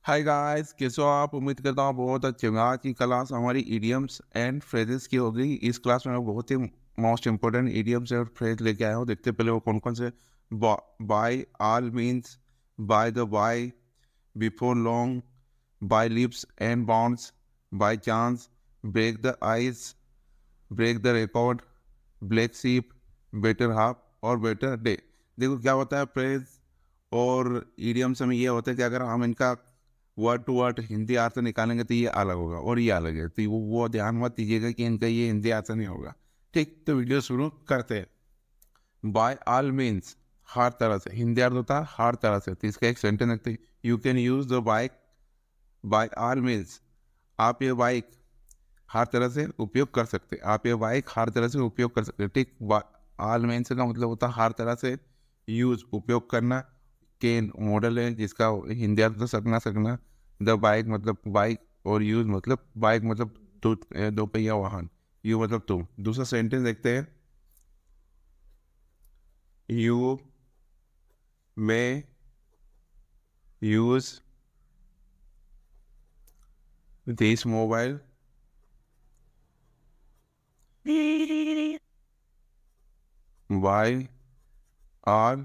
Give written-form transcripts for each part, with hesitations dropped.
Hi guys, कैसे हो आप? उम्मीद करता हूँ बहुत अच्छे होंगे। आज की क्लास हमारी इडियम्स एंड फ्रेजेस की होगी। इस क्लास में मैं बहुत ही मोस्ट इंपॉर्टेंट इडियम्स और फ्रेज लेके आया हूँ। देखते हैं पहले वो कौन कौन से। By all means, by the by, before long, by leaps and bounds, by chance, break the ice, break the record, black sheep, better half और बेटर डे। देखो क्या होता है फ्रेज और इडियम्स में ये होता है कि अगर हम इनका वर्ड टू वर्ड हिंदी अर्थ निकालेंगे तो ये अलग होगा और ये अलग है, तो वो ध्यान मत दीजिएगा कि इनका ये हिंदी अर्थ नहीं होगा। ठीक, तो वीडियो शुरू करते हैं। बाय ऑल मीन्स, हर तरह से, हिंदी अर्थ होता है हर तरह से। तो इसका एक सेंटेंस रखते हैं, you can use the bike by all means. आप ये बाइक हर तरह से उपयोग कर सकते हैं। आप ये बाइक हर तरह से उपयोग कर सकते हैं। ठीक, ऑल मीन्स का मतलब होता है हर तरह से, यूज उपयोग करना, केन मॉडल है जिसका हिंदी अर्थ तो सकना सकना, द बाइक मतलब बाइक और यूज मतलब बाइक मतलब दो पहिया वाहन, यू मतलब तुम। दूसरा सेंटेंस देखते हैं, you may use this mobile by all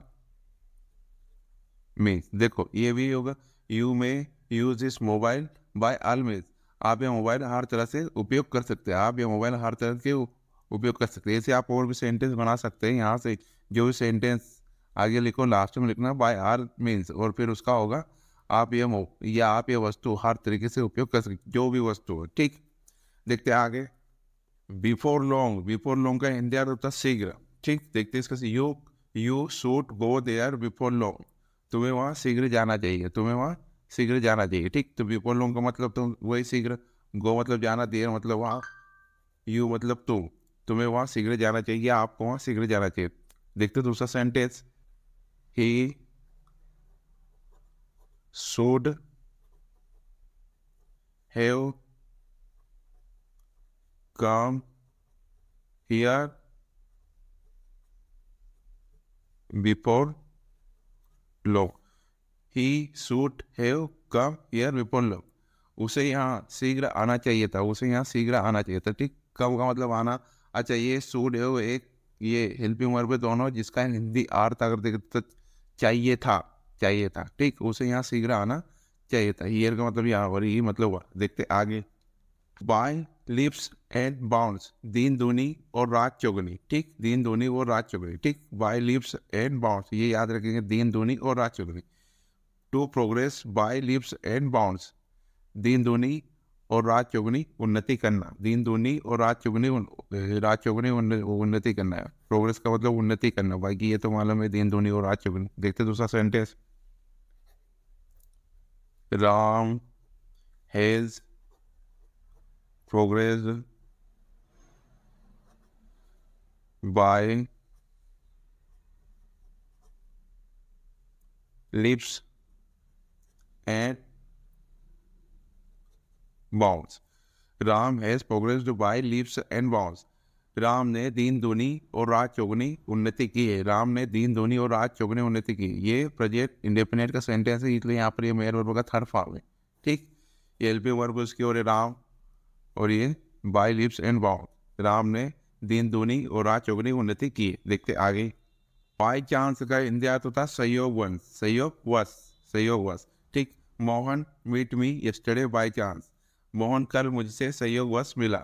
means. देखो ये भी होगा, you may use this mobile by all means. आप ये मोबाइल हर तरह से उपयोग कर सकते हैं। आप ये मोबाइल हर तरह के उपयोग कर सकते हैं। ऐसे आप और भी सेंटेंस बना सकते हैं। यहाँ से जो भी सेंटेंस आगे लिखो लास्ट में लिखना बाय ऑल मीन्स, और फिर उसका होगा आप ये या आप ये वस्तु हर तरीके से उपयोग कर सकते, जो भी वस्तु हो। ठीक, देखते हैं आगे। बिफोर लॉन्ग, बिफोर लॉन्ग का हिंदी अर्थ होता है शीघ्र। ठीक, देखते हैं इसका। You should go there before long. तुम्हें वहाँ शीघ्र जाना चाहिए, तुम्हें वहाँ शीघ्र जाना चाहिए। ठीक, तो बिफोर लॉन्ग का मतलब तो वही शीघ्र, गो मतलब जाना, देयर मतलब वहाँ, यू मतलब तुम्हें वहाँ शीघ्र जाना चाहिए, आपको वहाँ शीघ्र जाना चाहिए। देखते हैं दूसरा sentence, he should have come here before long. He should have come here before long. उसे यहाँ शीघ्र आना चाहिए था, उसे यहाँ शीघ्र आना चाहिए था। ठीक, कब का मतलब आना। अच्छा, ये शुड हैव एक ये हेल्पिंग वर्ब है दोनों, जिसका हिंदी अर्थ अगर देखते तो चाहिए था, चाहिए था। ठीक, उसे यहाँ शीघ्र आना चाहिए था। हियर का मतलब यहाँ और ही मतलब हुआ। देखते आगे, बाय लिप्स एंड बाउंड्स, दिन दूनी और रात चौगनी। ठीक, दिन दूनी और रात चौगनी। ठीक, बाय लिप्स एंड बाउंड्स, ये याद रखेंगे, दिन दूनी और रात चौगनी। To progress by leaps and bounds, दिन दूनी और रात चौगनी उन्नति करना। दिन दूनी और रात चौगनी रात चौगनी उन्नति करना है। प्रोग्रेस का मतलब उन्नति करना, बाकी ये तो मालूम है, दिन दूनी और रात चौगनी। देखते दूसरा sentence, Ram has progress by leaps and bounds. Ram has progressed by leaps and bounds. Ram ने दिन दूनी और रात चौगनी उन्नति की है। राम ने दिन दूनी और रात चौगनी उन्नति की। ये प्रेजेंट इंडेफिनिट का सेंटेंस है, इसलिए यहाँ पर ये मेयर वर्ब का थर्ड फॉर्म है। ठीक, ये एलपी वर्ब उसकी और ये राम, और ये by leaps and bound. Ram ने दिन दूनी और रात चौगनी उन्नति की है। देखते आगे, बाय चांस का हिंदी अर्थ होता है संयोगवश, संयोगवश, संयोगवश। ठीक, Mohan meet me yesterday by chance. Mohan कल मुझसे संयोगवश मिला,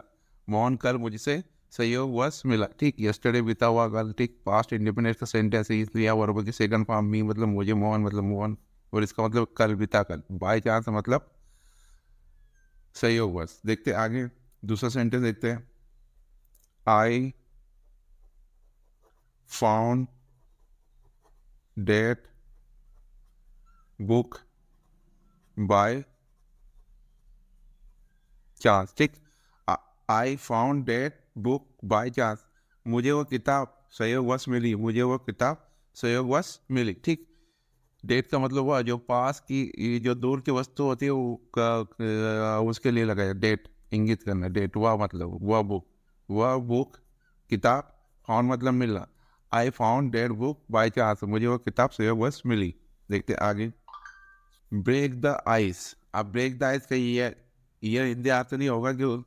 मोहन कल मुझसे संयोगवश मिला। ठीक, यस्टरडे बीता हुआ कल। ठीक, पास्ट इंडिपेंडेंस का सेंटेंस है, इसलिए वर्ब की सेकंड फॉर्म मी मतलब मुझे, मोहन मतलब मोहन, और इसका मतलब कल बीता कल। बाय चांस मतलब संयोगवश। देखते आगे, दूसरा सेंटेंस देखते हैं, I found that book by chance. ठीक, I found that book by chance. मुझे वो किताब संयोगवश मिली, मुझे वो किताब संयोगवश मिली। ठीक, डेट का मतलब हुआ जो पास की, ये जो दूर की वस्तु होती है वो उसके लिए लगाया डेट, इंगित करना। डेट वह मतलब वह बुक किताब, फाउंड मतलब मिलना। आई found that book by chance, मुझे वो किताब संयोगवश मिली। देखते आगे, ब्रेक द आइस। अब ब्रेक द आइस का ये हिंदी अर्थ नहीं होगा कि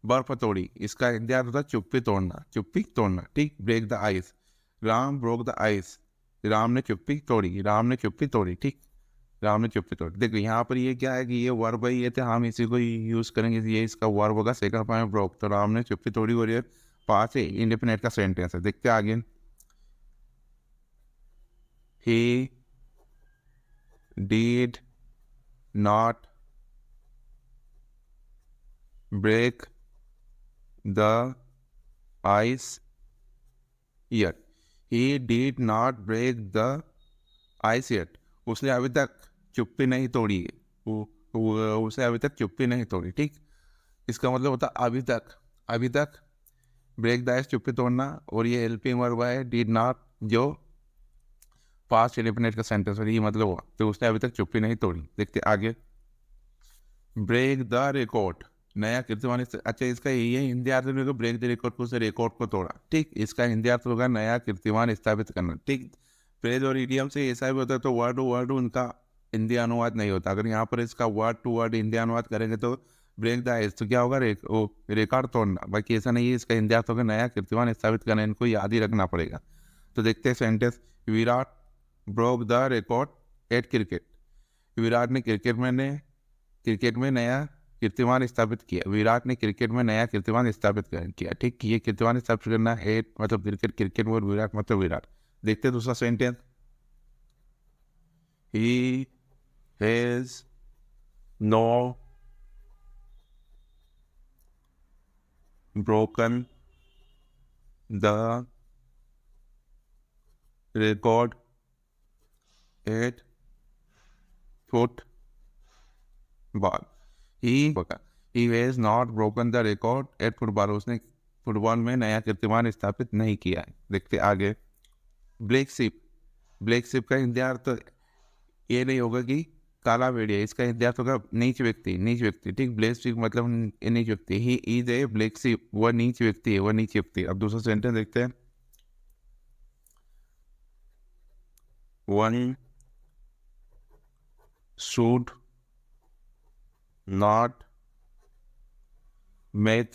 बर्फ तोड़ी, इसका हिंदी अर्थ होता है चुप्पी तोड़ना, चुप्पी तोड़ना, ठीक। Break the ice, Ram broke the ice, Ram ने चुप्पी तोड़ी, राम ने चुप्पी तोड़ी, ठीक। राम ने चुप्पी तोड़ी। देखो यहाँ पर ये क्या है कि ये वर्ब है, ये थे, हम इसी को यूज करेंगे, ये इसका वर्ब होगा, सेकंड फॉर्म में ब्रोक, तो राम ने चुप्पी तोड़ी, और ये पास है इंडेफिनिट का सेंटेंस है। देखते आगे। He did not break the ice yet, he did not break the ice yet, उसने अभी तक चुप्पी नहीं तोड़ी है, उसे अभी तक चुप्पी नहीं तोड़ी, ठीक। इसका मतलब होता है अभी तक, अभी तक, ब्रेक द आइस चुप्पी तोड़ना, और ये हेल्पिंग वर्ब है डिड नॉट, जो पास्ट इंडेफिनिट का सेंटेंस है, ये मतलब हुआ तो उसने अभी तक चुप्पी नहीं तोड़ी। देखते आगे। ब्रेक द रिकॉर्ड, नया कीर्तिमान। अच्छा, इसका ये हिंदी अर्थ होगा ब्रेक द रिकॉर्ड को, उसे रिकॉर्ड को तोड़ा, ठीक। इसका हिंदी अर्थ होगा नया कीर्तिमान स्थापित करना, ठीक। फ्रेज और इडियम से ऐसा भी होता है तो वर्ड टू वर्ड उनका हिंदी अनुवाद नहीं होता। अगर यहाँ पर इसका वर्ड टू वर्ड हिंदी अनुवाद करेंगे तो ब्रेक द आइस तो क्या होगा, रिकॉर्ड तोड़ना। बाकी ऐसा नहीं है, इसका हिंदी अर्थ होगा नया कीर्तिमान स्थापित करना, इनको याद ही रखना पड़ेगा। तो देखते हैं sentence. Virat broke the record eight cricket, Virat ने क्रिकेट में नया कीर्तिमान स्थापित किया, विराट ने क्रिकेट में नया कीर्तिमान स्थापित किया, ठीक। ये कीर्तिमान स्थापित करना है मतलब क्रिकेट, क्रिकेट में, और विराट मतलब विराट। देखते हैं दूसरा sentence. He has no broken the record at football, he has not broken the record at football, उसने फुटबॉल में नया कीर्तिमान स्थापित नहीं किया है। देखते आगे। ब्लैक शिप, ब्लैक शिप का हिंदी अर्थ ये नहीं होगा कि काला भेड़िया, इसका हिंदी अर्थ होगा नीच व्यक्ति, नीच व्यक्ति, ठीक। ब्लैक शिप मतलब नीच व्यक्ति, he is a black ship, वह नीच व्यक्ति है, वह नीच व्यक्ति। अब दूसरा सेंटेंस देखते हैं। One should not make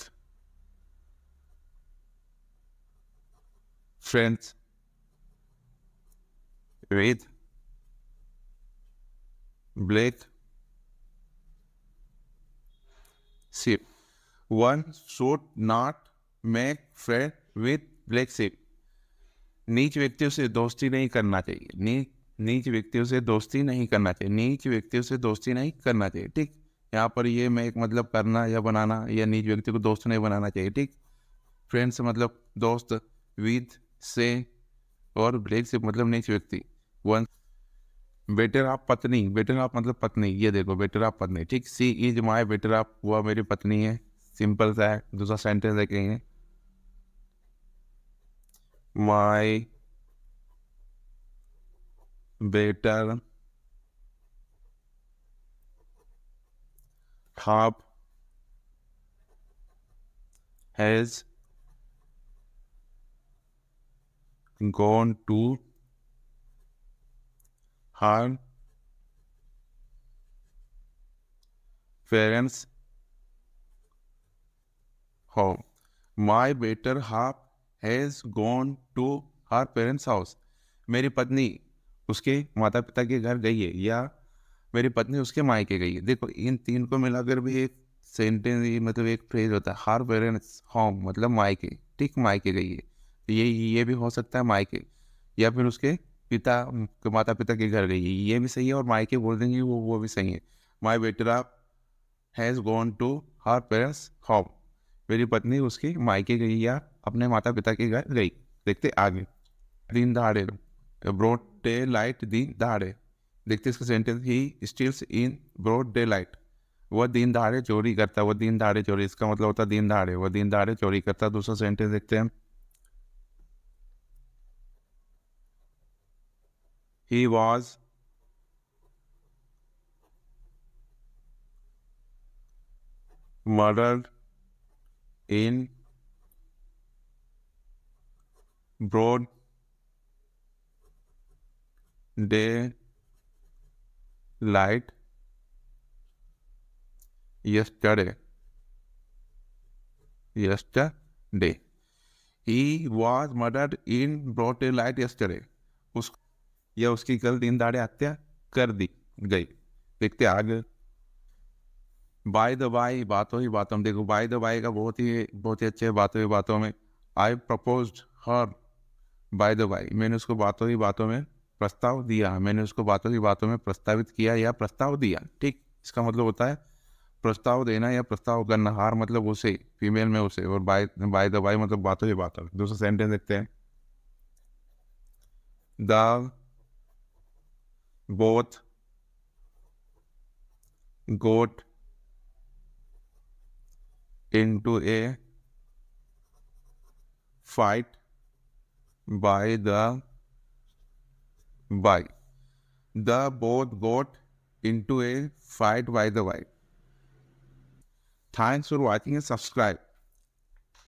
friends with black ship, one should not make friend with black ship, नीच व्यक्तियों से दोस्ती नहीं करना चाहिए, नीच व्यक्तियों से दोस्ती नहीं करना चाहिए, नीच व्यक्तियों से दोस्ती नहीं करना चाहिए, ठीक। यहाँ पर ये मैं एक मतलब करना या बनाना, या नीच व्यक्ति को दोस्त नहीं बनाना चाहिए, ठीक। फ्रेंड्स मतलब दोस्त, विद से, और ब्लैक शिप मतलब नीच व्यक्ति। वन बेटर आप पत्नी, बेटर आप मतलब पत्नी, ये देखो बेटर आप पत्नी, ठीक। सी इज माई बेटर आप, वह मेरी पत्नी है, सिंपल सा है। दूसरा सेंटेंस देखेंगे। माई better half has gone to her parents' home. My better half has gone to her parents' house. मेरी पत्नी उसके माता पिता के घर गई है, या मेरी पत्नी उसके मायके गई है। देखो इन तीन को मिलाकर भी एक सेंटेंस मतलब एक फ्रेज होता है, हर पेरेंट्स होम मतलब मायके, ठीक। मायके गई है, ये भी हो सकता है मायके, या फिर उसके पिता के माता पिता के घर गई है, ये भी सही है। और मायके बोल देंगे वो भी सही है। माई बेटा has gone to her parents' home, मेरी पत्नी उसके मायके गई या अपने माता पिता के घर गई। देखते आगे। दिन दहाड़े, ब्रॉड डे लाइट, दिन दहाड़े। देखते इसका sentence. He steals in broad daylight, वह दिन दहाड़े चोरी करता है, वह दिन दहाड़े चोरी, इसका मतलब होता है दिन दहाड़े, वह दिन दहाड़े चोरी करता है। दूसरा सेंटेंस देखते हैं। He was murdered in broad day light yesterday. He was murdered in broad daylight yesterday. उसकी कल दिन दहाड़े हत्या कर दी गई। देखते आगे। बाय द बाय, बातों ही बातों में, देखो बाय द बाय का बहुत ही अच्छे बातों ही बातों में। I proposed her by the by, मैंने उसको बातों ही बातों में प्रस्ताव दिया, मैंने उसको बातों ही बातों में प्रस्तावित किया या प्रस्ताव दिया। ठीक, इसका मतलब होता है प्रस्ताव देना या प्रस्ताव करना। हार मतलब उसे, फीमेल में उसे, और बाय द बाय मतलब बातों ही बातों में। दूसरा सेंटेंस देखते हैं। The both got into a fight by the by. The both got into a fight by the by. Thanks for watching and subscribe.